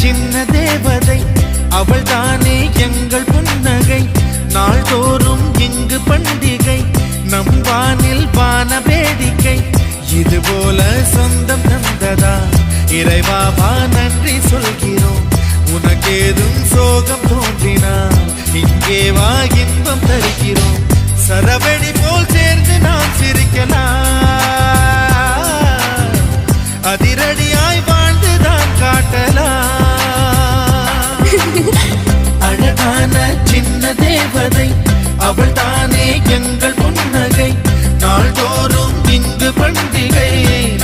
சின்ன தேவதை அவள் தானே எங்கள் புன்னகை. நாள்தோறும் இங்கு பண்டிகை, நம் வானில் வான வேடிக்கை. இது போல சொந்தம் தந்ததா இறைவாவா நன்றி சொல்கிறோம். உனக்கேதும் சோகம் தோன்றினா இங்கே வா இன்பம் தருகிறோம். சரவெடி போல் சேர்ந்து நாம் சிரிக்கலாம், அதிரடியாய் வாழ்ந்துதான் காட்டலாம். அழகான சின்ன தேவதை அவள் தானே எங்கள் புன்னகை. நாள்தோறும் இங்கு பண்டிகை,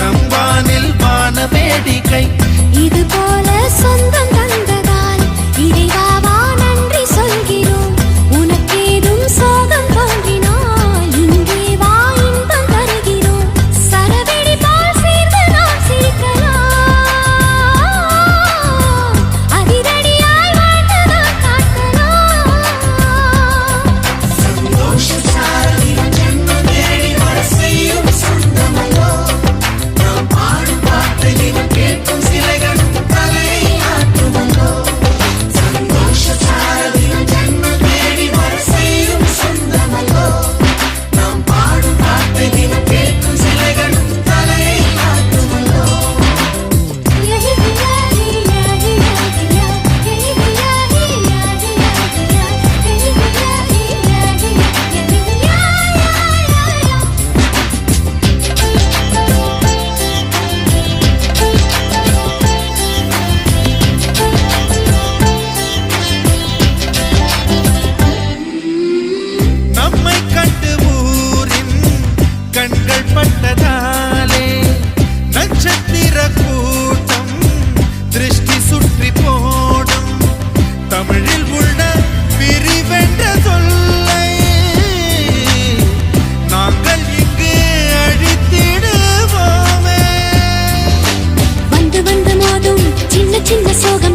நம் வானில் வான வேடிக்கை. இது போல சொந்தம் தந்ததால் இறைவாவா நன்றி சொல்கிறோம். உனக்கேதும் சோகம் தோன்றினால் இங்கே வா இன்பம் தருகிறோம். சரவெடி போல் சேர்ந்து நாம் சிரிக்கலாம், அதிரடியாய் வாழ்ந்துதான் காட்டலாம். சந்தோஷ சாரதியின் ஜென்மம் தேடி வர செய்யும் சொந்தமல்லோ. நாம் பாடும் பாட்டை தினம் கேட்கும் சிலைகளும் தலையை ஆட்டுமல்லோ. சந்தோஷ சாரதியின் ஜென்மம் தேடி வர செய்யும் சொந்தமல்லோ. நாம் பாடும் பாட்டை தினம் கேட்கும் சிலைகளும் தலையை ஆட்டுமல்லோ. நம்மை கண்டு ஊரின் கண்கள் பட்டதாலே நட்சத்திர கூட்டம் திருஷ்டி சுற்றி போடும். தமிழில் உள்ள பிரிவென்ற சொல்லை நாங்கள் இங்கு அழித்திடுவோமே. வந்து வந்து மோதும் சின்ன சின்ன சோகம்